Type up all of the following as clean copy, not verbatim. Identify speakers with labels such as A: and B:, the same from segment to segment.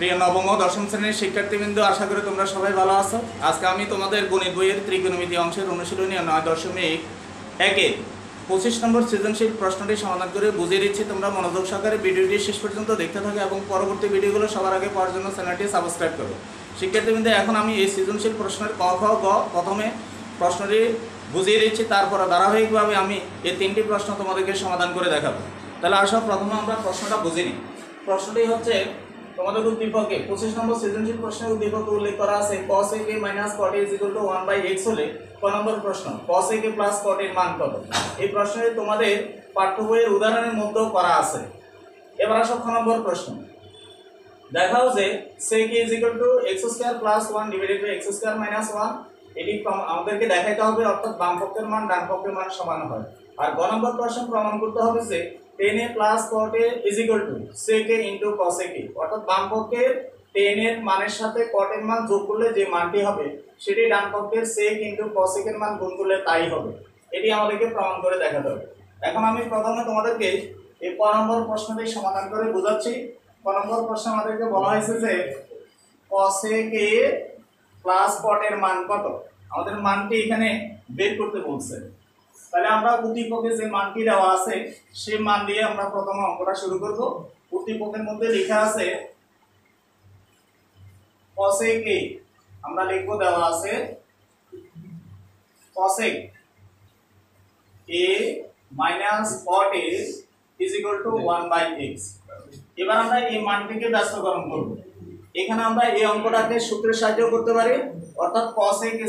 A: প্রিয় নবম ও দশম শ্রেণীর শিক্ষার্থীবৃন্দ, আশা করি তোমরা সবাই ভালো আছো। আজকে আমি তোমাদের গণিত বইয়ের ত্রিকোণমিতি অংশের অনুশীলনী 9.1-এর 25 নম্বর সৃজনশীল প্রশ্নটি সমাধান করে বুঝিয়ে দিচ্ছি। তোমরা মনোযোগ সহকারে ভিডিওটি শেষ পর্যন্ত দেখতে থাকো এবং পরবর্তী ভিডিওগুলো সবার আগে পাওয়ার জন্য চ্যানেলটি সাবস্ক্রাইব করো। শিক্ষার্থীবৃন্দ, এখন আমি এই সৃজনশীল প্রশ্নের ক, খ, গ প্রথমে প্রশ্নটি বুঝিয়ে দিচ্ছি, তারপর ধারাবাহিকভাবে আমি এই তিনটি প্রশ্ন তোমাদেরকে সমাধান করে দেখাবো। তাহলে আসো প্রথমে আমরা প্রশ্নটা বুঝে নিই। প্রশ্নটি হচ্ছে তোমাদের উদ্দীপকে 25 নম্বর সৃজনশীল প্রশ্নের উদ্দীপকে উল্লেখ করা আছে cos a k - cot a = 1/x হলে ক নম্বর প্রশ্ন cos a k + cot এর মান কত। এই প্রশ্নে তোমাদের পাঠ্য বইয়ের উদাহরণের মধ্যেও করা আছে। এবার আসো খ নম্বর প্রশ্ন। দেখাও যে sec a = x² + 1 / x² - 1। এটি আমাদেরকে দেখাইতে হবে, অর্থাৎ বাম পক্ষের মান ডান পক্ষের মান সমান হয়। আর গ নম্বর প্রশ্ন প্রমাণ করতে হবে যে tan a + cot a = sec a * cos a k, অর্থাৎ বাম পক্ষের tan এর মানের সাথে cot এর মান যোগ করলে যে মানটি হবে সেটি ডান পক্ষের sec * cos a k এর মান গুণ করলে তাই হবে। এটি আমাদেরকে প্রমাণ করে দেখাতে হবে। এখন আমি প্রথমে তোমাদেরকে এই ক নম্বর প্রশ্নটি সমাধান করে বোঝাচ্ছি। ক নম্বর প্রশ্ন আমাদেরকে বলা হয়েছে যে cos a k + cot এর মান কত। আমাদের মানটি এখানে বের করতে বলছে। তাহলে আমরা উদ্দীপকে যে মানটি দেওয়া আছে সেই মান দিয়ে আমরা প্রথম অঙ্কটা শুরু করব। উদ্দীপকের মধ্যে লেখা আছে cos a k, আমরা লিখব দেওয়া আছে cos a - cot a = 1/x। এবার আমরা এই মানটিকে ব্যস্তকরণ করব। এখানে আমরা এই অঙ্কটাকে সূত্রের সাহায্যে করতে পারি, অর্থাৎ cos a k²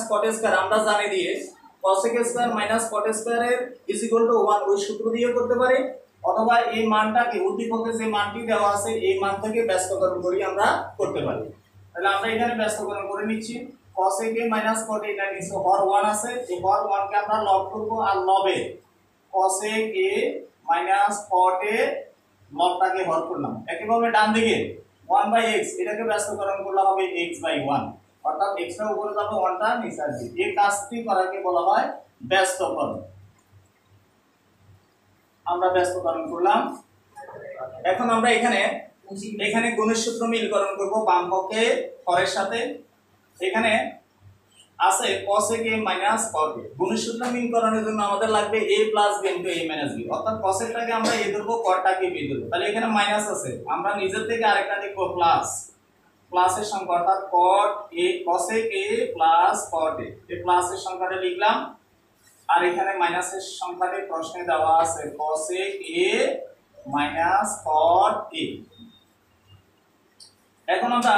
A: - cot a² আমরা জানি দিয়ে cos a k² - cot a² এর = 1 ওই সূত্র দিয়ে করতে পারি, অথবা এই মানটাকে উদ্দীপকে যে মানটি দেওয়া আছে এই মান থেকে ব্যস্তকরণ করি আমরা করতে পারি। তাহলে আমরা এখানে ব্যস্তকরণ করে নিচ্ছি। cos a k - cot a এটা নিচে হর 1 আছে, এই হর 1 কে আমরা লব করব, আর লবে cos a k - cot a লবটাকে হর করলাম। একইভাবে ডান দিকে 1/x এটাকে ব্যস্তকরণ করলে হবে x/1, অর্থাৎ x টা উপরে যাবে 1 টা নিচে আসবে। এই কাজটি করাকে বলা হয় ব্যস্তকরণ। আমরা ব্যস্তকরণ করলাম। এখন আমরা এখানে গুণের সূত্র মিলকরণ করব বাম পক্ষে হরের সাথে। এখানে আছে cos a k - cot a। গুণের সূত্র মিলকরণের জন্য আমাদের লাগবে a + b * a - b, অর্থাৎ cos এরটাকে আমরা a ধরব, cot টাকে b ধরব। তাহলে এখানে মাইনাস আছে, আমরা নিজের থেকে আরেকটা লিখব প্লাস। প্লাসের সংখ্যা অর্থাৎ cos a k + cot a, এই প্লাসের সংখ্যাটা লিখলাম। আর এখানে মাইনাসের সংখ্যাটি প্রশ্নে দেওয়া আছে cos a k - cot a। এখন আমরা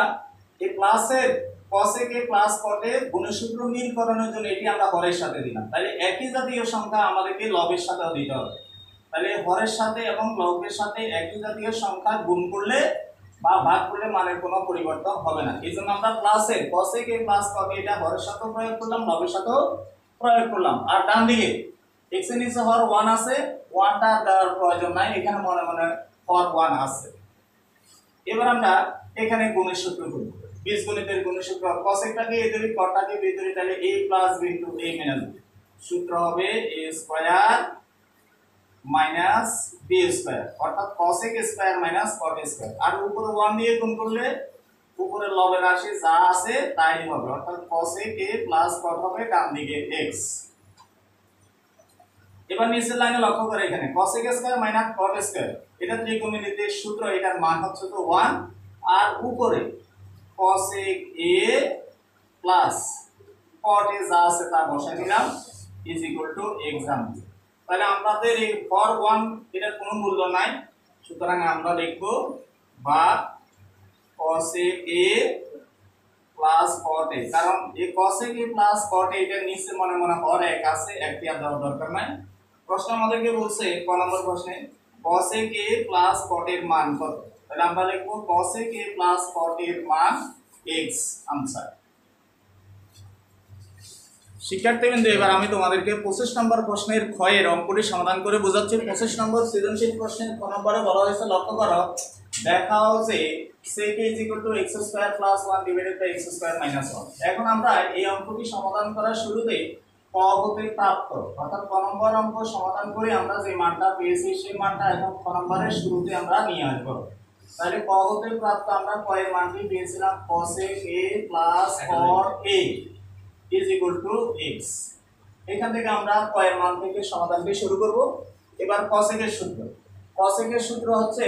A: এই প্লাসের cos a k + cot a গুণের সূত্র মিলকরণের জন্য এটি আমরা হরের সাথে দিলাম। তাহলে একই জাতীয় সংখ্যা আমাদেরকে লবের সাথেও দিতে হবে। তাহলে হরের সাথে এবং লবের সাথে একই জাতীয় সংখ্যা গুণ করলে বা ভাগ করলে মানের কোনো পরিবর্তন হবে না। এইজন্য আমরা প্লাসের cos a k + cot a এটা হরের সাথেও প্রয়োগ করলাম, লবের সাথেও প্রয়োগ করলাম। আর ডান দিকে x এর নিচে হর 1 আছে, 1 টা দেওয়ার প্রয়োজন নাই, এখানে মনে মনে হর 1 আছে। এবার আমরা এখানে গুণের সূত্র করব। বীজগণিতের গুণের সূত্র cos টাকে a ধরি, cot টাকে b ধরি, তাহলে a + b * a - b। সূত্র হবে a² - b², অর্থাৎ cos a k² - cot a²। আর উপরে 1 দিয়ে গুণ করলে উপরে লবের রাশি যা আছে তাই হবে, অর্থাৎ cos a k + cot হবে ডান দিকে x। এবার নিচের লাইনে লক্ষ্য করে এখানে cos a k² - cot a², এটা ত্রিকোণমিতির সূত্র, এটার মান হচ্ছে তো 1। আর উপরে cos a + cot a যা আছে তা বসাই দিলাম = x। তাহলে আমাদের এই হর 1 এটার কোনো মূল্য নাই, সুতরাং আমরা লিখব বা cos a k + cot a, কারণ এই cos a k + cot a এটার নিচে মনে মনে হর 1 আছে, একটি আর দেওয়ার দরকার নাই। প্রশ্ন আমাদেরকে বলছে ক নম্বর প্রশ্নে cos a k + cot এর মান কত। তাহলে আমরা লিখব cos a k + cot এর মান x। आंसर। শিক্ষার্থীবৃন্দ, এবার আমি তোমাদেরকে 25 নম্বর প্রশ্নের খ এর অঙ্কটি সমাধান করে বোঝাচ্ছি। 25 নম্বর সৃজনশীল প্রশ্নের ক নম্বরে বলা হয়েছে, লক্ষ্য করো, দেখাও যে sec a = x² + 1 / x² - 1। এখন আমরা এই অঙ্কটি সমাধান করার শুরুতে ক হতে প্রাপ্ত, অর্থাৎ ক নম্বর অঙ্ক সমাধান করে আমরা যে মানটা পেয়েছি সেই মানটা এখন ক নম্বরের শুরুতে আমরা নিয়ে আসব। তাহলে ক হতে প্রাপ্ত আমরা ক এর মানটি পেয়েছিলাম cosec a plus cot a is equal to x। এখান থেকে আমরা ক এর মান থেকে সমাধানটি শুরু করব। এবার cosec এর সূত্র, cosec এর সূত্র হচ্ছে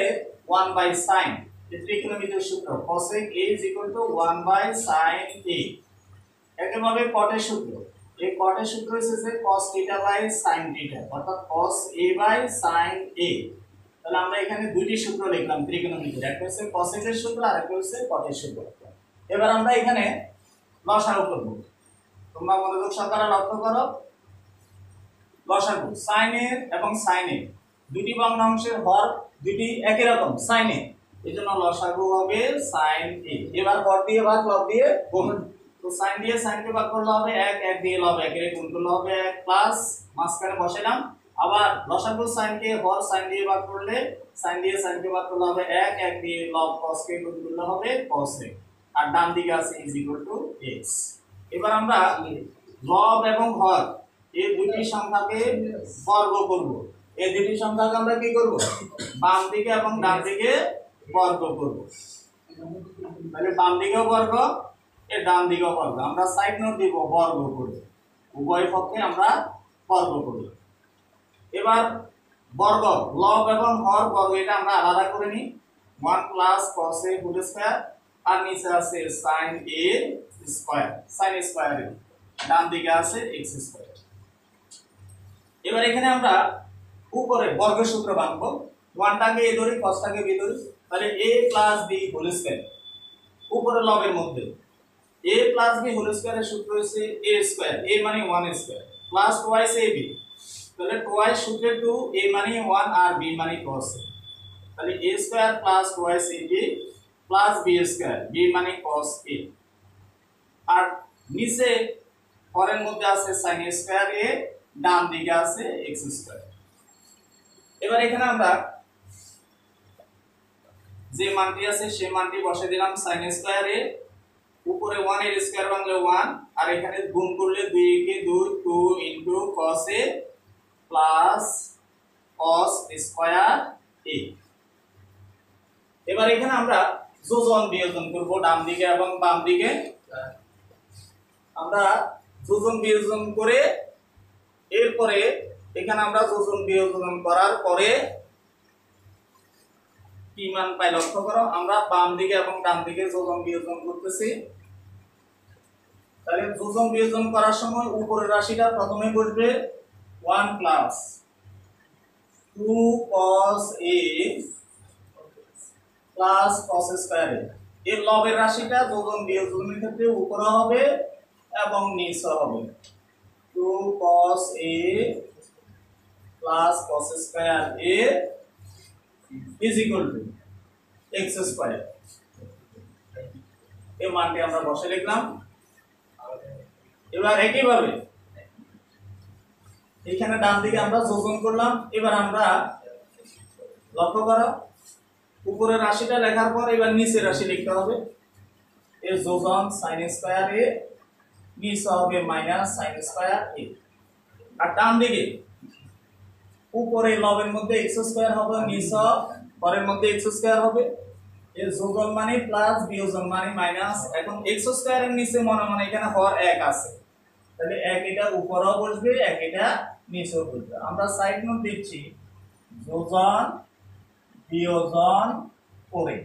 A: 1/sin, এই ত্রিকোণমিতির সূত্র cosec a is equal to 1/sin a। একইভাবে cot এর সূত্র, এই cot এর সূত্র হচ্ছে cos θ/sin θ, অর্থাৎ cos a/sin a। তাহলে আমরা এখানে দুইটি সূত্র লিখলাম ত্রিকোণমিতির, একটা হচ্ছে cosec এর সূত্র আর একটা হচ্ছে cot এর সূত্র। এবার আমরা এখানে লসাগু করব, তোমরা মনোযোগ সহকারে লক্ষ্য করো। লসাগু sin a এবং sin a দুটি ভগ্নাংশের হর দুটি একই রকম sin a, এজন্য লসাগু হবে sin a। এবার হর দিয়ে ভাগ, লব দিয়ে গুণ, তো sin দিয়ে sin কে ভাগ করলে হবে 1, 1 দিয়ে লব 1 এর গুণ করলে হবে 1 প্লাস মাঝখানে বসালাম। আবার লসাগু sin কে হর sin দিয়ে ভাগ করলে sin দিয়ে sin কে ভাগ করলে হবে 1, 1 দিয়ে লব cos কে গুণ করলে হবে cos a, আর ডান দিকে আছে is equal to x। এবার আমরা লব এবং হর এই দুটি সংখ্যাকে বর্গ করব। এই দুটি সংখ্যাকে আমরা কি করব? বাম দিকে এবং ডান দিকে বর্গ করব। তাহলে বাম দিকেও বর্গ, এর ডান দিকেও বর্গ, আমরা সাইড নোট দিব বর্গ করব, উভয় পক্ষে আমরা বর্গ করব। এবার বর্গ লব এবং হর বর্গ এটা আমরা আলাদা করে নিই, 1 plus cos a whole square, আর নিচে আছে sin a square, sin square, ডান দিকে আছে x স্কয়ার। এবার এখানে আমরা উপরে বর্গের সূত্র বানাবো, 1টাকে a ধরি, cosটাকে b ধরি, তাহলে a plus b whole square, উপরে লবের মধ্যে a প্লাস b হোল স্কয়ারের সূত্র হচ্ছে a স্কয়ার, a মানে 1 স্কয়ার প্লাস টুয়াইস ab, তাহলে টুয়াইস সূত্রে 2, a মানে 1 আর b মানে cos a, তাহলে a square plus twice ab plus b square, b মানে cos a, আর নিচে পরের মধ্যে আছে sin স্কয়ার a, ডান দিকে আছে x স্কয়ার। এবার এখানে আমরা যে মানটি আছে সেই মানটি বসে দিলাম sin স্কয়ার a, উপরে 1 এর স্কয়ার বাংলা 1, আর এখানে গুণ করলে 2 কে 2, 2 into cos a plus cos square a। এবার এখানে আমরা যোজন বিয়োজন করব ডান দিকে এবং বাম দিকে, আমরা যোজন বিয়োজন করে এরপরে এখানে আমরা যোজন বিয়োজন করার পরে কি মান পাই লক্ষ্য করো, আমরা বাম দিকে এবং ডান দিকে যোজন বিয়োজন করতেছি। তাহলে যোজন বিয়োজন করার সময় উপরের রাশিটা প্রথমে বসবে 1 plus 2 cos a plus cos square a, এর লবের রাশিটা যোজন বিয়োজনের ক্ষেত্রে উপরে হবে এবং নিচে হবে 2 cos a plus cos square a is equal to x square। এই মানটি আমরা বসে লিখলাম। এবার একইভাবে এখানে ডান দিকে আমরা যোজন করলাম। এবার আমরা লক্ষ্য করো উপরের রাশিটা লেখার পর এবার নিচের রাশি লিখতে হবে, এর যোজন sin স্কয়ার a, নিচে হবে মাইনাস sin স্কয়ার a, আর ডান দিকে উপরে লবের মধ্যে x স্কয়ার হবে, নিচে পরের মধ্যে x স্কয়ার হবে, এর যোগফল মানে প্লাস বিয়োজন মানে মাইনাস। এখন x স্কয়ারের নিচে মনে মনে এখানে হর 1 আছে, তাহলে 1 এটা উপরেও বসবে 1 এটা নিচেও বসবে। আমরা সাইড নোট দিচ্ছি যোজন বিয়োজন করে,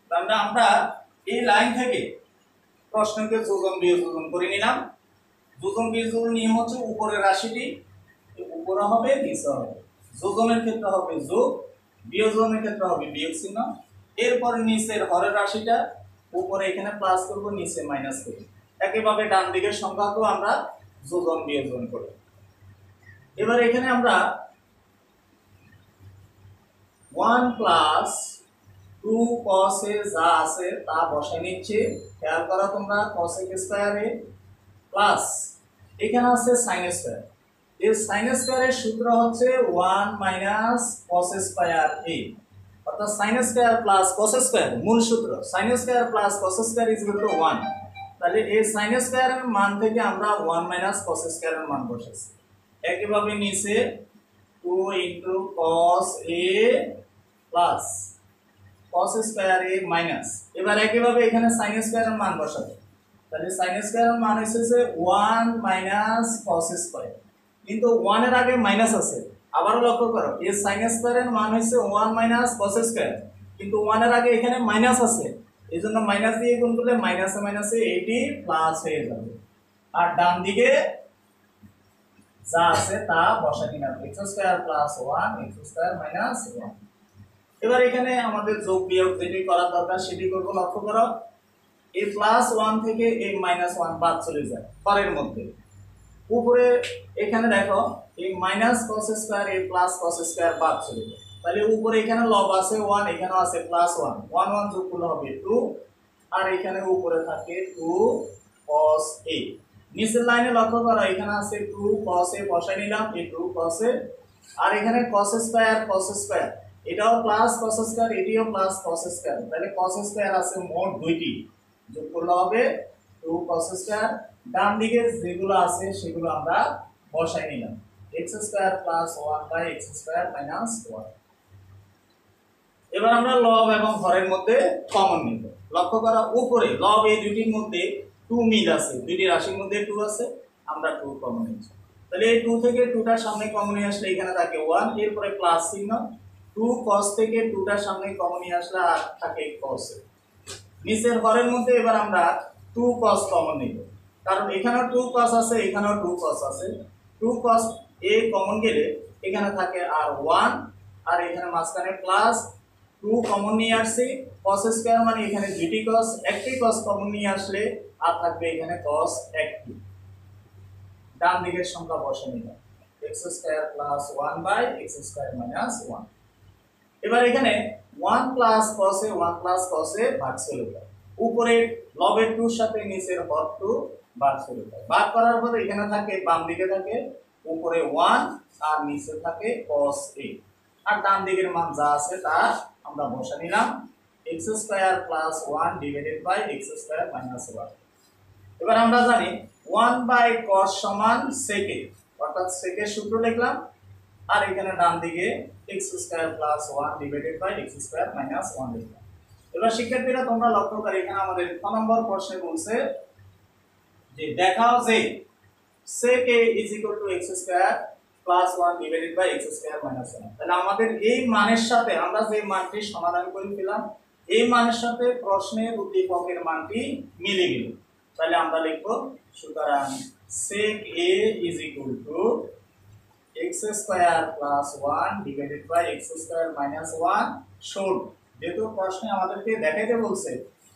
A: তাহলে আমরা এই লাইন থেকে প্রশ্নকে যোজন বিয়োজন করে নিলাম। যোজন বিয়োজন নিয়ম হচ্ছে উপরের রাশিটি উপরে হবে নিচে হবে, যোজনের ক্ষেত্রে হবে যোগ, বিয়োজনের ক্ষেত্রে হবে বিয়োগ চিহ্ন। এরপর নিচের হরের রাশিটা উপরে এখানে প্লাস করব, নিচে মাইনাস করব। একইভাবে ডান দিকের সংখ্যাকেও আমরা যোজন বিয়োজন করি। এবার এখানে আমরা 1 প্লাস 2 cos a যা আছে তা বসাই নিচ্ছি। খেয়াল করো তোমরা, cos a square a plus এখানে আছে sin স্কয়ার। এই sin স্কয়ারের সূত্র হচ্ছে 1 মাইনাস cos স্কয়ার a, অর্থাৎ sin square plus cos square মূল সূত্র sin square plus cos square is equal two 1। তাহলে এই sin স্কয়ারের মান থেকে আমরা 1 মাইনাস cos স্কয়ারের মান বসাচ্ছি। একইভাবে নিচে 2 into cos a plus cos square a minus, এবার একইভাবে এখানে sin স্কয়ারের মান বসাবো। তাহলে sin স্কয়ারের মান হচ্ছে যে 1 মাইনাস cos স্কয়ার, কিন্তু 1 এর আগে মাইনাস আছে। আবারও লক্ষ্য করো, এই sin স্কয়ারের মান হচ্ছে 1 মাইনাস cos স্কয়ার, কিন্তু 1 এর আগে এখানে মাইনাস আছে, এইজন্য মাইনাস দিয়ে গুণ করলে মাইনাসে মাইনাসে 80 প্লাস হয়ে যাবে। আর ডান দিকে যা আছে তা বসাই দিলাম, x square plus 1 x square minus 1। এবার এখানে আমাদের যোগ বিয়োগ যেটি করা দরকার সেটি করব। লক্ষ্য করো, a প্লাস 1 থেকে a মাইনাস 1 বাদ চলে যায় পরের মধ্যে। উপরে এখানে দেখো এই minus cos square a plus cos square বাদ চলে যায়, তাহলে উপরে এখানে লব আছে 1, এখানে আছে প্লাস 1, 1 1 যোগ করলে হবে 2, আর এখানে উপরে থাকে 2 cos a। নিচের লাইনে লক্ষ্য করো, এখানে আছে 2 cos a বসাই নিলাম, এই 2 cos a, আর এখানে cos স্কয়ার এটাও প্লাস cos স্কয়ার, এটিও প্লাস cos স্কয়ার, তাহলে cos স্কয়ার আছে মোট দুইটি, যোগ করলে হবে 2 cos স্কয়ার। ডান দিকে যেগুলো আছে সেগুলো আমরা বসাই নিলাম, x square plus 1 by x square minus 1। এবার আমরা লব এবং হরের মধ্যে কমন নিব। লক্ষ্য করা, উপরে লব এই দুটির মধ্যে 2 মিল আছে, দুইটি রাশির মধ্যে 2 আছে, আমরা 2 কমন নিচ্ছি। তাহলে এই 2 থেকে 2টার সামনে কমন নিয়ে আসলে এখানে থাকে 1, এরপরে প্লাস চিহ্ন, 2 cos থেকে 2টার সামনে কমন নিয়ে আসলে আর থাকে cos। নিচের হরের মধ্যে এবার আমরা 2 cos কমন নিব, কারণ এখানেও 2 cos আছে, এখানেও 2 cos আছে। 2 cos a কমন গেলে এখানে থাকে আর 1, আর এখানে মাঝখানে প্লাস 2 কমন নিয়ে আসছি, cos স্কয়ার মানে এখানে দুইটি cos, একটি cos কমন নিয়ে আসলে আর থাকবে এখানে cos একটি। ডান দিকের সংখ্যা বসে নিলাম, x square plus 1 by x square minus 1। এবার এখানে 1 plus cos a 1 plus cos a ভাগ চলে যায়, উপরে লবের 2 এর সাথে নিচের হর 2 ভাগ চলে যায়। ভাগ করার পরে এখানে থাকে বাম দিকে থাকে উপরে 1 আর নিচে থাকে cos a, আর ডান দিকের মান যা আছে তা আমরা বসা নিলাম, x square plus 1 divided by x square minus 1। এবার আমরা জানি 1 বাই cos সমান sec a, অর্থাৎ sec এর সূত্র লিখলাম, আর এখানে ডান দিকে x square plus 1 divided by x square minus 1 লিখলাম। এবার শিক্ষার্থীরা তোমরা লক্ষ্য করো, এখানে আমাদের 6 নম্বর প্রশ্নে বলছে যে দেখাও যে sec a x square plus 1 divided by x square minus 1। তাহলে আমাদের এই মানের সাথে আমরা যে মানটি সমাধান করে পেলাম, এই মানের সাথে প্রশ্নের উদ্দীপকের মানটি মিলে গেল। তাহলে আমরা লিখব, সুতরাং sec a x square plus 1 divided by x square minus 1 শোড। যেহেতু প্রশ্নে আমাদেরকে দেখাইতে বলছে,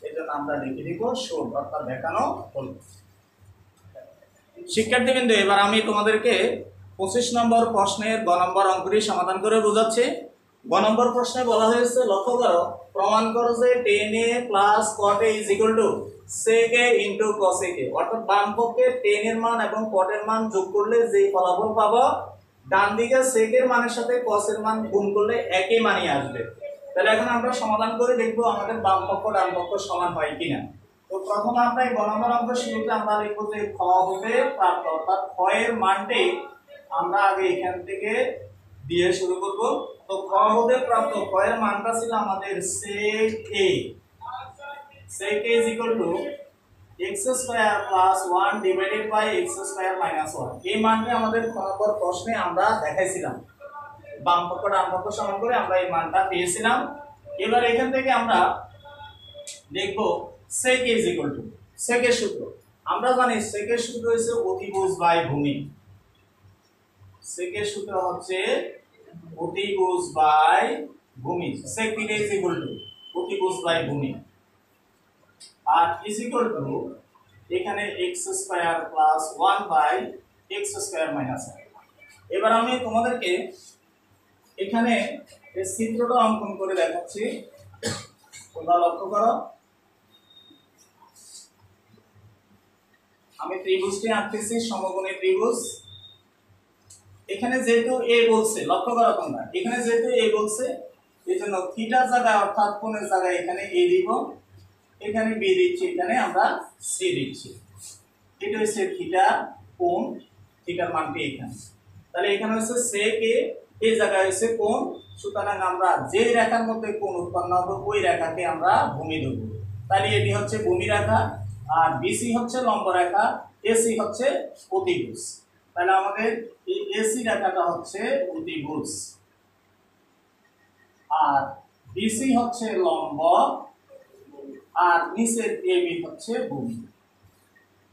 A: এজন্য আমরা লিখে দিব শোড, অর্থাৎ দেখানো হলো। শিক্ষার্থীবৃন্দ, এবার আমি তোমাদেরকে 25 নম্বর প্রশ্নের গ নম্বর অঙ্কটি সমাধান করে বোঝাচ্ছি। গ নম্বর প্রশ্নে বলা হয়েছে, লক্ষ্য করো, প্রমাণ করো যে tan a plus cot a sec a into cos a, অর্থাৎ বাম পক্ষে tan এর মান এবং cot এর মান যোগ করলে যে ফলাফল পাবো, ডান দিকে sec এর মানের সাথে cos এর মান গুণ করলে একই মানই আসবে। তাহলে এখন আমরা সমাধান করে দেখব আমাদের বাম পক্ষ ডান পক্ষ সমান হয় কিনা। তো প্রথমে আমরা এই গ নম্বর অঙ্ক শুরুতে আমরা লিখব যে খ হতে প্রাপ্ত, অর্থাৎ খ এর মানটি আমরা আগে এখান থেকে দিয়ে শুরু করব। তো খ হতে প্রাপ্ত খ এর মানটা ছিল আমাদের sec a x square plus 1 divided by x square minus 1। এই মানটি আমাদের খ নম্বর প্রশ্নে আমরা দেখাইছিলাম, বাম পক্ষ ডান পক্ষ সমান করে আমরা এই মানটা পেয়েছিলাম। এবার এখান থেকে আমরা দেখব sec a sec এর সূত্র। আমরা জানি sec এর সূত্র হচ্ছে অতিভুজ বাই ভূমি। sec এর সূত্র হচ্ছে অতিভুজ বাই ভূমি, sec θ অতিভুজ বাই ভূমি, আর ইজ ইকুয়াল টু এখানে x square plus 1 by x square minus 1। এবার আমি তোমাদেরকে এখানে এই চিত্রটা অঙ্কন করে দেখাচ্ছি, তোমরা লক্ষ্য করো। আমি ত্রিভুজটি আঁকতেছি, সমকোণী ত্রিভুজ। এখানে যেহেতু a বলছে, লক্ষ্য করো তোমরা, এখানে যেহেতু a বলছে, এজন্য থিটার জায়গায় অর্থাৎ কোণের জায়গায় এখানে a দিব, এখানে b দিচ্ছি, এখানে আমরা c দিচ্ছি। এটা হচ্ছে থিটা কোণ, থিটার মানটি এখানে। তাহলে এখানে হচ্ছে sec a এই জায়গায় হচ্ছে কোণ, সুতরাং আমরা যে রেখার মধ্যে কোণ উৎপন্ন হবে ওই রেখাকে আমরা ভূমি দেব। তাহলে এটি হচ্ছে ভূমি রেখা, আর বিসি হচ্ছে লম্ব রেখা, এসি হচ্ছে অতিভুজ। তাহলে আমাদের এই এসি রেখাটা হচ্ছে অতিভুজ, আর বিসি হচ্ছে লম্ব, আর নিচের এবি হচ্ছে ভূমি।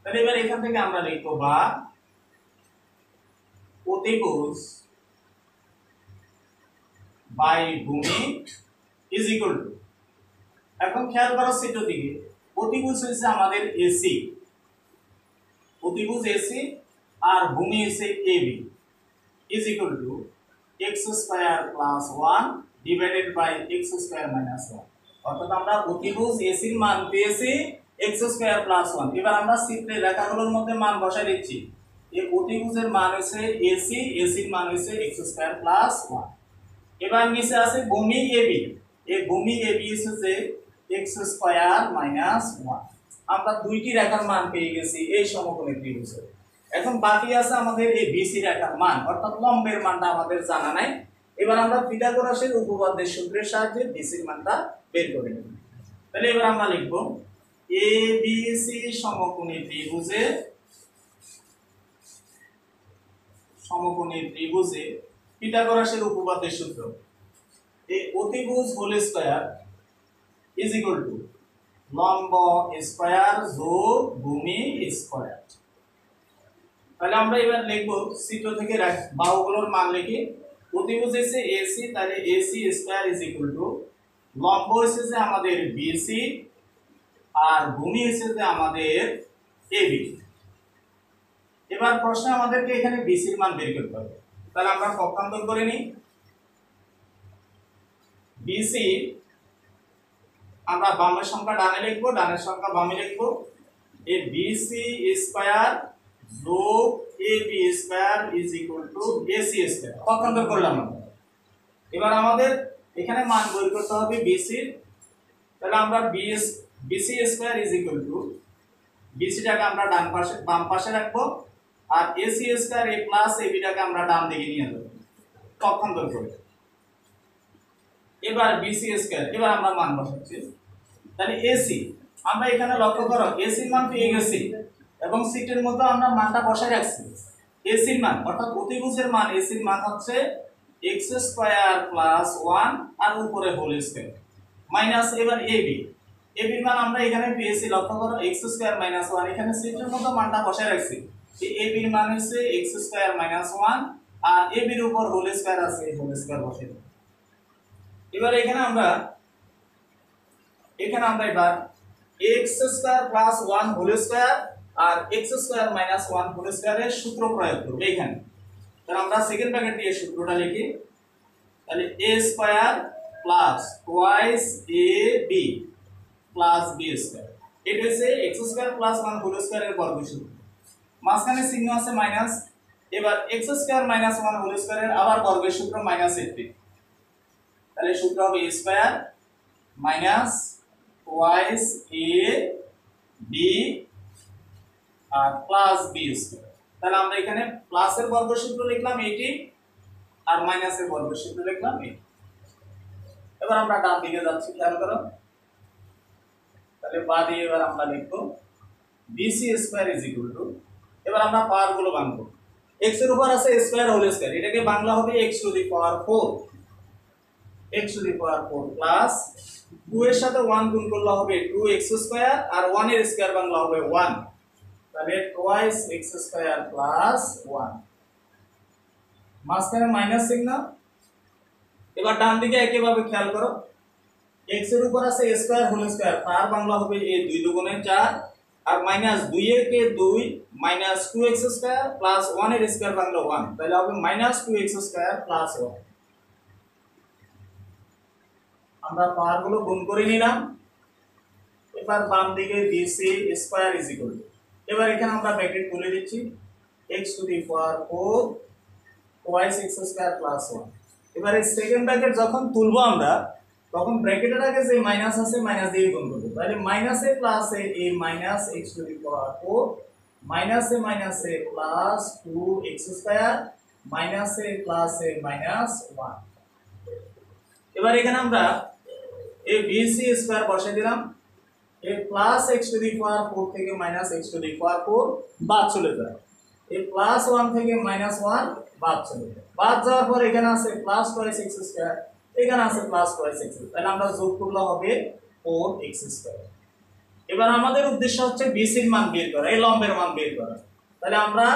A: তাহলে এবার এখান থেকে আমরা লিখবো বা অতিভুজ বাই ভূমি ইজ ইকুয়াল টু, এখন খেয়াল করো চিত্র দিকে, অতিভুজ হচ্ছে আমাদের এসি, অতিভুজ এসি আর ভূমি হচ্ছে AB is equal to x square plus 1 divided by x square minus 1। অর্থাৎ আমরা অতিভুজ এসির মান পেয়েছি x স্কয়ার প্লাস 1। এবার আমরা চিত্রে রেখাগুলোর মধ্যে মান বসাই দিচ্ছি। এই অতিভুজের মান হচ্ছে এসি, এসির মান হচ্ছে x স্কয়ার প্লাস 1। এবার নিচে আছে ভূমি এবি, এই ভূমি এবি হচ্ছে x স্কয়ার মাইনাস 1। আমরা দুইটি রেখার মান পেয়ে গেছি এই সমকোণী ত্রিভুজের। এখন বাকি আছে আমাদের এই বিসি রেখার মান, অর্থাৎ লম্বের মানটা আমাদের জানা নাই। এবার আমরা পিথাগোরাসের উপপাদ্যের সূত্রের সাহায্যে বিসির মানটা বের করে নেব। তাহলে এবার আমরা লিখব এ বি সি সমকোণী ত্রিভুজে পিথাগোরাসের উপপাদ্যের সূত্র, এই অতিভুজ whole square is equal to লম্ব স্কয়ার যোগ ভূমি স্কয়ার। তাহলে আমরা এবার লিখব চিত্র থেকে বাহুগুলোর মান লিখি। অতিভুজ হচ্ছে এসি, তাহলে AC square is equal to লম্ব হচ্ছে যে আমাদের বিসি আর ভূমি হচ্ছে যে আমাদের এবি। এবার প্রশ্নে আমাদেরকে এখানে বিসির মান বের করতে হবে। তাহলে আমরা পক্ষান্তর করে নিই। বিসি আমরা বামের সংখ্যা ডানে লিখবো, ডানের সংখ্যা বামে লিখবো। এই বিসি স্কয়ার যোগ AB square is equal to AC square, পক্ষান্তর করলাম আমরা। এবার আমাদের এখানে মান বের করতে হবে বিসির। তাহলে আমরা BC square is equal to, বিসিটাকে আমরা ডান পাশে বাম পাশে রাখবো, আর এসি স্কয়ার এ প্লাস এবিটাকে আমরা ডান দিকে নিয়ে যাব পক্ষান্তর করে। এবার বিসি স্কয়ার, এবার আমরা মান বসাচ্ছি। তাহলে এসি আমরা এখানে লক্ষ্য করো এসির মান পেয়ে গেছি এবং সিটের মধ্যে আমরা মানটা বসায় রাখছি। এসির মান অর্থাৎ অতিভুজের মান, এসির মান হচ্ছে x স্কয়ার প্লাস 1 আর উপরে হোল স্কয়ার মাইনাস, এবার এবি, এবির মান আমরা এখানে পেয়েছি, লক্ষ্য করো x স্কয়ার মাইনাস 1, এখানে সিটের মধ্যে মানটা বসায় রাখছি। এই এবির মান হচ্ছে x স্কয়ার মাইনাস 1 আর এবির উপর হোল স্কয়ার আছে, হোল স্কয়ার বসিয়ে দাও। এবার এখানে আমরা এবার x square plus 1 whole square আর x স্কয়ার মাইনাস 1 হোল স্কয়ারের সূত্র প্রয়োগ করব এখানে। তাহলে আমরা সেকেন্ড ব্র্যাকেট দিয়ে সূত্রটা লিখি। তাহলে a square plus twice ab plus b square, এটা হচ্ছে x স্কয়ার প্লাস 1 হোল স্কয়ারের বর্গসূত্র। মাঝখানে চিহ্ন আছে মাইনাস। এবার x স্কয়ার মাইনাস 1 হোল স্কয়ারের আবার বর্গের সূত্র মাইনাস 18। তাহলে সূত্র হবে a square minus twice a b আর প্লাস b স্কয়ার। তাহলে আমরা এখানে প্লাসের বর্গসূত্র লিখলাম এটি আর মাইনাসের বর্গসূত্র লিখলাম এটি। এবার আমরা ডান দিকে যাচ্ছি, খেয়াল করো। তাহলে বাঁ দিকে এবার আমরা লিখব bc square is equal two, এবার আমরা পাওয়ার গুলো ভাঙবো। x এর উপর আছে স্কয়ার হোল স্কয়ার, এটাকে বাংলা হবে x to the power 4, x to the power 4 plus 2 এর সাথে 1 গুণ করলে হবে 2x স্কয়ার আর 1 এর স্কয়ার বাংলা হবে 1, তাহলে টুয়াইস x স্কয়ার প্লাস 1, মাঝখানে মাইনাস চিহ্ন। এবার ডান দিকে একইভাবে খেয়াল করো, x এর উপর আছে স্কয়ার হোল স্কয়ার, তার বাংলা হবে a 2 দুগুণে 4 আর মাইনাস 2 এর কে 2 মাইনাস 2x স্কয়ার প্লাস 1 এর স্কয়ার বাংলা 1, তাহলে হবে মাইনাস 2x স্কয়ার প্লাস 1। আমরা পাওয়ার গুলো গুণ করে নিলাম। এবার বাম দিকে bc square is equal two, এবার এখানে আমরা ব্র্যাকেট খুলে দিচ্ছি x to the power 4 twice x square plus 1। এবার এই সেকেন্ড ব্র্যাকেট যখন তুলবো আমরা তখন ব্র্যাকেটের আগে যে মাইনাস আছে মাইনাস দিয়ে গুণ করব। তাহলে মাইনাসে প্লাসে a minus x to the power 4 মাইনাসে plus 2x square minus a plus a minus 1। এবার এখানে আমরা এই বিসি স্কয়ার বসাই দিলাম। এই plus x to the power 4 থেকে minus x to the power 4 বাদ চলে যায়। এই প্লাস 1 থেকে মাইনাস 1 বাদ চলে যায়। বাদ যাওয়ার পর এখানে আছে প্লাস টুয়াইস x স্কয়ার, এখানে আছে প্লাস টুয়াইস x। তাহলে আমরা যোগ করলে হবে 4x স্কয়ার। এবার আমাদের উদ্দেশ্য হচ্ছে বিসির মান বের করা, এই লম্বের মান বের করা। তাহলে আমরা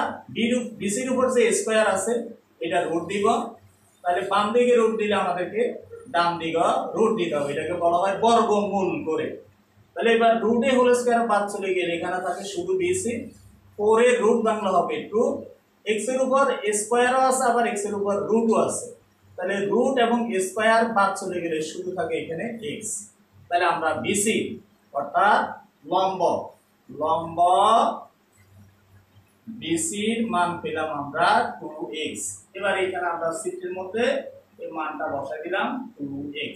A: বিসির উপর যে স্কয়ার আছে এটা রুট দিব। তাহলে বাম দিকে রুট দিলে আমাদেরকে ডান দিকে রুট দিতে হবে, এটাকে বলা হয় বর্গমূল করে। তাহলে এবার রুটে হোল স্কয়ার বাদ চলে গেলে এখানে থাকে শুধু বিসি। 4 এর রুট বাংলা হবে 2, x এর উপর স্কয়ারও আছে আবার x এর উপর রুটও আছে। তাহলে রুট এবং স্কয়ার বাদ চলে গেলে শুধু থাকে এখানে x। তাহলে আমরা বিসি অর্থাৎ লম্ব বিসির মান পেলাম আমরা 2x। এবার এখানে আমরা সিটের মধ্যে এই মানটা বসাই দিলাম 2x।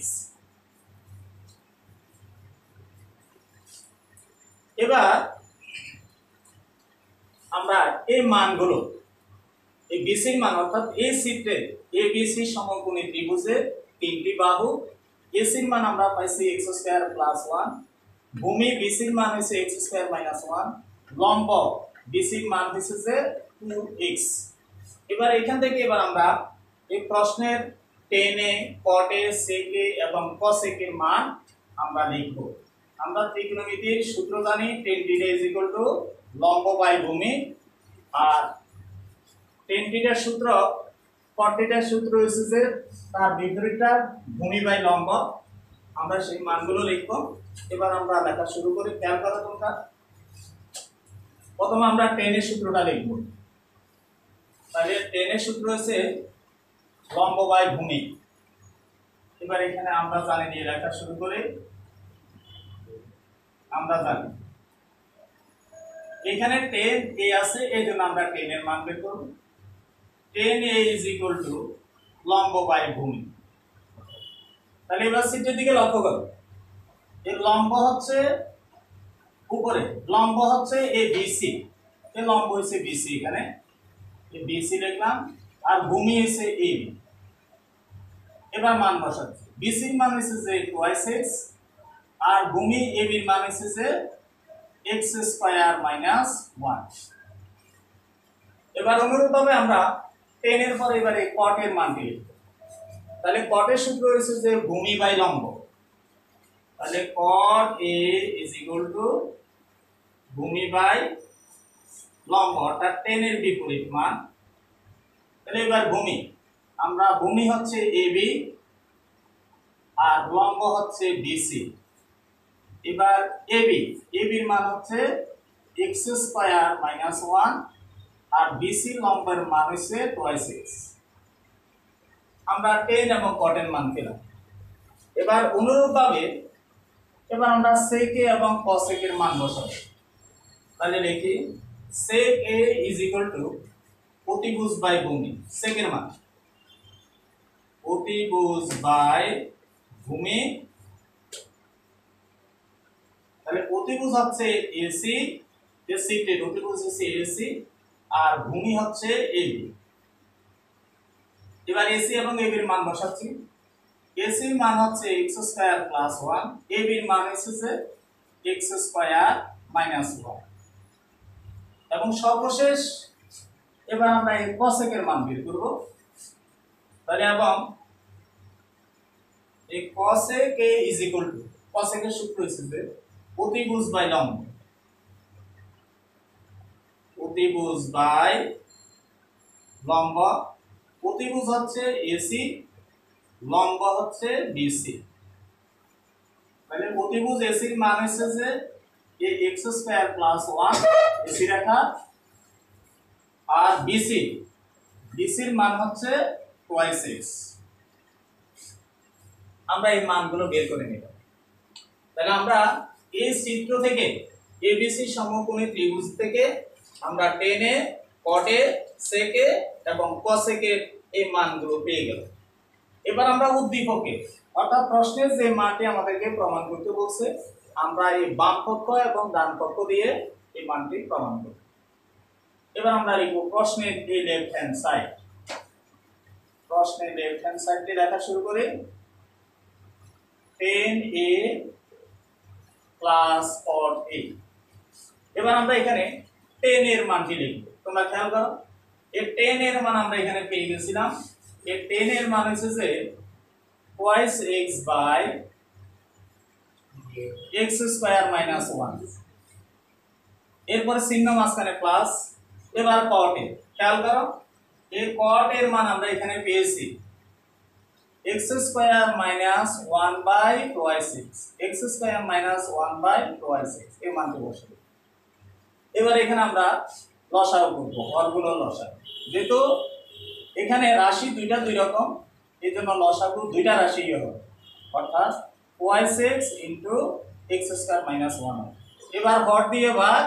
A: এবার আমরা এই মানগুলো, এই বিসির মান অর্থাৎ এই সিটে এবিসি সমকোণী ত্রিভুজের তিনটি বাহু, এসির মান আমরা পাইছি x স্কয়ার প্লাস 1, ভূমি বিসির মান হইছে x স্কয়ার মাইনাস 1, লম্ব বিসির মান হইছে যে 2x। এবার এখান থেকে এবার আমরা এই প্রশ্নের টেনে কটে সেকে এবং কসেকের মান আমরা লিখব। আমরা ত্রিকোণমিতির সূত্র জানি tan θ লম্ব বাই ভূমি, আর tan θ এর সূত্র cot θ এর সূত্র হচ্ছে যে তার বিপরীতটা ভূমি বাই লম্ব। আমরা সেই মানগুলো লিখব। এবার আমরা লেখা শুরু করি। খেয়াল করো তোমরা, প্রথমে আমরা tan এর সূত্রটা লিখব। তাহলে tan এর সূত্র হচ্ছে লম্ব বাই ভূমি। এবার এখানে আমরা জানি দিয়ে লেখা শুরু করি। আমরা জানি এখানে tan a আছে, এই জন্য আমরা tan এর মান বের করব। tan a লম্ব বাই ভূমি। তাহলে এবার সিটের দিকে লক্ষ্য করো, এর লম্ব হচ্ছে উপরে, লম্ব হচ্ছে এই বিসি, এর লম্ব হচ্ছে বিসি, এখানে এই বিসি লিখলাম, আর ভূমি হচ্ছে এই। এবার মান বসাচ্ছি। বিসির মান হচ্ছে যে 2x আর ভূমি এবির মান হচ্ছে যে x স্কয়ার মাইনাস 1। এবার অনুরূপভাবে আমরা tan এর পর এবারে cot এর মান লিখব। তাহলে cot এর সূত্র হচ্ছে যে ভূমি বাই লম্ব। তাহলে cot a ভূমি বাই লম্ব অর্থাৎ tan এর বিপরীত মান। তাহলে এবার ভূমি, আমরা ভূমি হচ্ছে ab আর লম্ব হচ্ছে bc। এবার ab এর মান হচ্ছে x স্কয়ার মাইনাস 1 আর bc লম্বের মান হচ্ছে 2x। আমরা tan এবং cot এর মান পেলাম। এবার অনুরূপভাবে এবার আমরা sec a এবং cosec এর মান বসাবো। তাহলে লিখি sec a অতিভুজ বাই ভূমি। sec এর মান অতিভুজ বাই ভূমি। তাহলে অতিভুজ হচ্ছে AC, এই সিটের অতিভুজ হচ্ছে AC আর ভূমি হচ্ছে AB। এবার AC এবং AB এর মান বসাচ্ছি। AC এর মান হচ্ছে x স্কয়ার প্লাস 1, AB এর মান হচ্ছে x স্কয়ার মাইনাস 1। এবং সর্বশেষ এবার আমরা এই cosec এর মান বের করব। তাহলে এবং এই cosec a cosec এর সূত্র হচ্ছে যে অতিভুজ বাই লম্ব, অতিভুজ বাই লম্ব। অতিভুজ হচ্ছে AC, লম্ব হচ্ছে BC। তাহলে অতিভুজ AC এর মান হচ্ছে যে এই x স্কয়ার প্লাস 1 AC রেখা, আর BC এর মান হচ্ছে 2x। আমরা এই মানগুলো বের করে নিব। তাহলে আমরা এই চিত্র থেকে ABC সমকোণী ত্রিভুজ থেকে আমরা tan a, cot a, sec a এবং cosec এর এই মানগুলো পেয়ে গেল। এবার আমরা উদ্দীপকে অর্থাৎ প্রশ্নের যে মানটি আমাদেরকে প্রমাণ করতে বলছে, আমরা এই বাম পক্ষ এবং ডান পক্ষ দিয়ে এই মানটি প্রমাণ করব। এবার আমরা লিখব প্রশ্নের এই লেফট হ্যান্ড সাইড। প্রশ্নের লেফট হ্যান্ড সাইডটি লেখা শুরু করি 10a প্লাস 4a। এবার আমরা এখানে 10 এর মানটি লিখব। তোমরা খেয়াল করো, এই 10 এর মান আমরা এখানে পেয়ে গেছিলাম। এই 10 এর মান হচ্ছে যে twice x by x square minus 1। এরপরে চিহ্ন মাঝখানে প্লাস, এবার cot এ খেয়াল করো, এই cot এর মান আমরা এখানে পেয়েছি x square minus 1 by twice x, x square minus 1 by twice x এই মানটি বসাবো। এবার এখানে আমরা লসাগু করব, হরগুলোর লসাগু। যেহেতু এখানে রাশি দুইটা দুই রকম, এই জন্য লসাগু দুইটা রাশি হবে, অর্থাৎ twice x into x square minus 1। এবার হর দিয়ে ভাগ,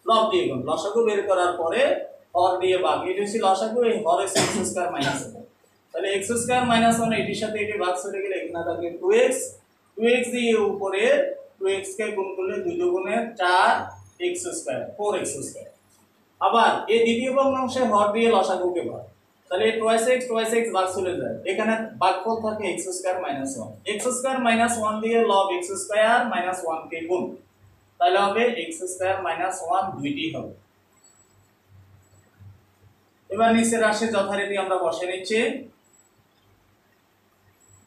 A: লব দিয়ে গুণ। লসাগু বের করার পরে হর দিয়ে ভাগ, এটা হচ্ছে লসাগু, এই হর হচ্ছে x স্কয়ার মাইনাস 1। তাহলে x স্কয়ার মাইনাস 1 এটির সাথে এটি ভাগ চলে গেলে এখানে থাকে 2x, 2x দিয়ে উপরে 2x কে গুণ করলে 2 দুগুণে 4x স্কয়ার, 4x স্কয়ার। আবার এই দ্বিতীয় ভগ্নাংশে হর দিয়ে লসাগুকে ভাগ, তাহলে twice x ভাগ চলে যায়, এখানে ভাগফল থাকে x square minus 1। x square minus 1 দিয়ে লব x স্কয়ার মাইনাস 1 কে গুণ, তাহলে হবে x স্কয়ার মাইনাস 1 দুইটি হবে। এবার নিচের রাশি যথারীতি আমরা বসে নিচ্ছি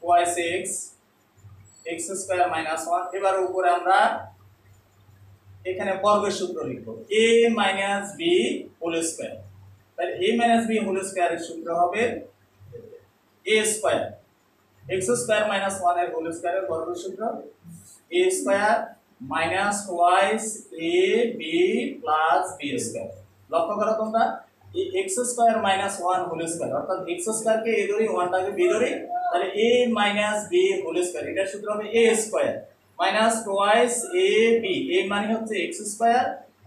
A: twice x স্কয়ার মাইনাস 1। এবার উপরে আমরা এখানে বর্গের সূত্র লিখব a minus b whole square. তাহলে a মাইনাস b হোল স্কয়ারের সূত্র হবে a square, x square minus 1 এর হোল স্কয়ারের বর্গের সূত্র a square minus twice a b plus b square. লক্ষ্য করো তোমরা, এই x square minus 1 whole square, অর্থাৎ x স্কয়ার কে a ধরি, 1 টাকে b ধরি, তাহলে a minus b whole square, এটার সূত্র হবে a square minus twice a b, a মানে হচ্ছে x স্কয়ার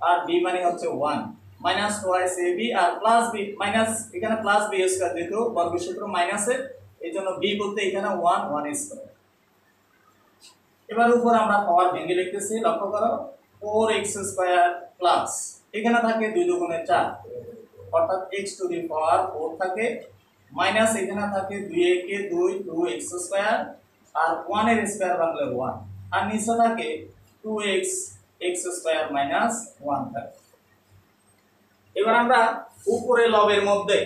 A: আর b মানে হচ্ছে 1, মাইনাস twice a b আর প্লাস b, মাইনাস এখানে প্লাস b স্কয়ার যেহেতু বর্গের সূত্র মাইনাসের, এইজন্য b বলতে এখানে 1 স্কয়ার। এবার উপর আমরা পাওয়ার ভেঙে লিখতেছি, লক্ষ্য করো 4x স্কয়ার প্লাস এখানে থাকে 2 দুগুণে 4, অর্থাৎ x টু দি পাওয়ার 4 থাকে, মাইনাস এখানে থাকে 2 কে 2 2x স্কয়ার আর 1 এর স্কয়ার বাংলা 1, আর নিচে থাকে 2x x স্কয়ার মাইনাস 1 থাকে। এবার আমরা উপরে লবের মধ্যে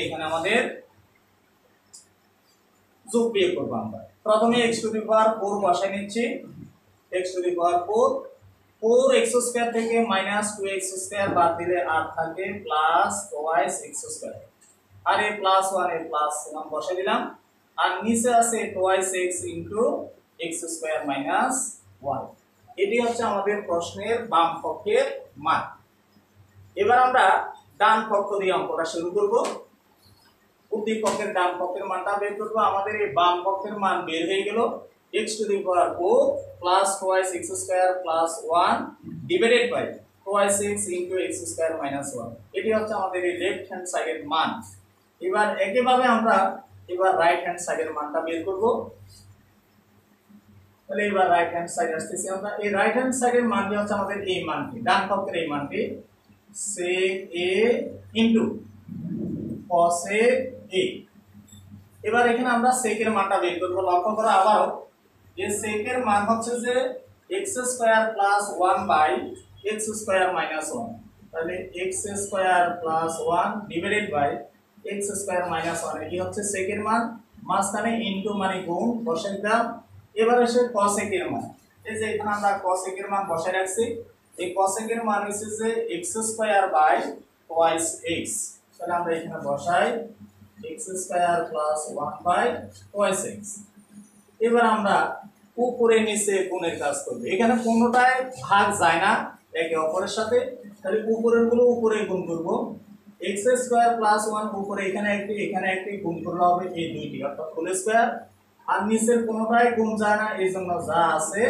A: এখানে আমাদের যোগ বিয়োগ করব। আমরা প্রথমে x টু দি পাওয়ার 4 বসাই নিচ্ছি, x to the power 4 x square থেকে মাইনাস 2x স্কয়ার বাদ দিলে আর থাকে প্লাস twice x স্কয়ার, আর এই প্লাস 1 এর প্লাস 1 বসাই দিলাম, আর নিচে আছে twice x into x square minus 1। এটি হচ্ছে আমাদের প্রশ্নের বাম পক্ষের মান। এবার আমরা ডান পক্ষ দিয়ে অঙ্কটা শুরু করব। উদ্দীপ পক্ষের ডান পক্ষের মানটা বের করব। আমাদের এই বাম পক্ষের মান বের হয়ে গেল x to the power 4 plus twice x square plus 1 divided by twice x into x square minus 1। এটি হচ্ছে আমাদের এই লেফট হ্যান্ড সাইডের মান। এবার একইভাবে আমরা রাইট হ্যান্ড সাইডের মানটা বের করব। তাহলে এবার রাইট হ্যান্ড সাইড আসতেছি আমরা, এই রাইট হ্যান্ড সাইডের মানটি হচ্ছে আমাদের এই মানটি, ডান পক্ষের এই মানটি sec a into cos a। এবার এখানে আমরা sec এর মানটা বের করব। লক্ষ্য করো আবার এই sec এর মান হচ্ছে যে x square plus 1 by x square minus 1, তাহলে x square plus 1 divided by x square minus 1, এটি হচ্ছে sec এর মান, মাঝখানে ইনটু মানে গুণ বসাই দিলাম। এবার এসে cosec এর মান, এই যে এখানে আমরা cosec এর মান বসাই রাখছি, এই cosec এর মান হচ্ছে যে x square by twice x, তাহলে আমরা এখানে বসাই x square plus 1 by twice x। এবার আমরা উপরে নিচে গুণের কাজ করব, এখানে কোনটায় ভাগ যায় না একে অপরের সাথে, তাহলে উপরের গুলো উপরে গুণ করব, x স্কয়ার প্লাস 1 উপরে এখানে একটি গুণ করলে হবে এই দুইটি, অর্থাৎ হোল স্কয়ার, আর নিচের কোনটায় গুণ যায় না, এই জন্য যা আছে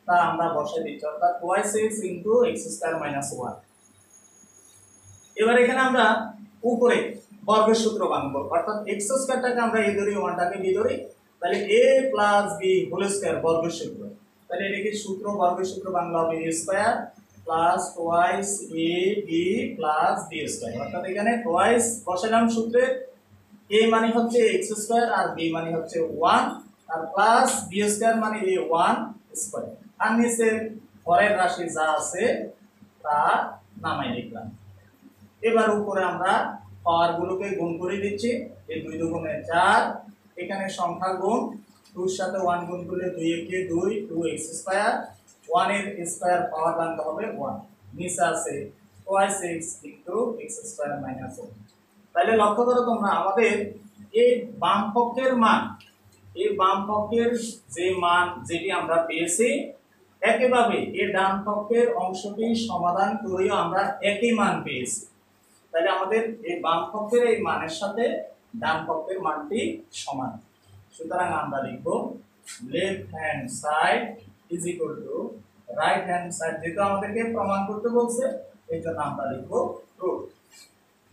A: তা আমরা বসাই দিচ্ছি, অর্থাৎ twice x into x square minus 1। এবার এখানে আমরা উপরে বর্গের সূত্র বানাবো, অর্থাৎ x স্কয়ারটাকে আমরা a ধরি, 1 টাকে b ধরি, তাহলে a plus b whole square বর্গের সূত্র, তাহলে এটাকে সূত্র বর্গের সূত্র বাংলা হবে a square plus twice a b plus b square, অর্থাৎ এখানে twice বসালাম সূত্রে, a মানে হচ্ছে x স্কয়ার আর b মানে হচ্ছে 1 আর প্লাস b স্কয়ার মানে a 1 স্কয়ার। আর নিচে পরের রাশি যা আছে তা নামাই লিখলাম। এবার উপরে আমরা পাওয়ার গুলোকে গুণ করে দিচ্ছি। এই 2 দুগুণে 4, এখানে সংখ্যা গুণ 2 এর সাথে 1 গুণ করলে 2 একে 2 2x স্কয়ার, 1 এর স্কয়ার পাওয়ার বানাতে হবে 1। নিচে আছে twice x into x square minus 1। তাহলে লক্ষ্য করো তোমরা আমাদের এই বাম পক্ষের মান, এই বাম পক্ষের যে মান যেটি আমরা পেয়েছি একইভাবে এই ডান পক্ষের অংশটি সমাধান করেও আমরা একই মান পেয়েছি। তাহলে আমাদের এই বাম পক্ষের এই মানের সাথে ডান পক্ষের মানটি সমান। সুতরাং আমরা লিখব left hand side is equal two right hand side. যেহেতু আমাদেরকে প্রমাণ করতে বলছে এই জন্য আমরা লিখব ট্রু।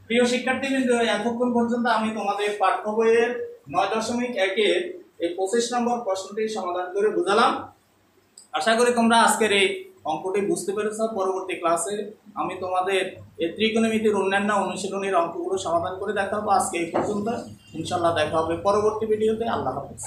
A: প্রিয় শিক্ষার্থীবৃন্দ, এতক্ষণ পর্যন্ত আমি তোমাদের পাঠ্য বইয়ের 9.1 এর এই 25 নম্বর প্রশ্নটি সমাধান করে বুঝালাম। আশা করি তোমরা আজকের এই অঙ্কটি বুঝতে পেরেছো। পরবর্তী ক্লাসে আমি তোমাদের এই ত্রিকোণমিতির অন্যান্য অনুশীলনীর অঙ্কগুলো সমাধান করে দেখাবো। আজকে এই পর্যন্ত, ইনশাআল্লাহ দেখা হবে পরবর্তী ভিডিওতে। আল্লাহ হাফেজ।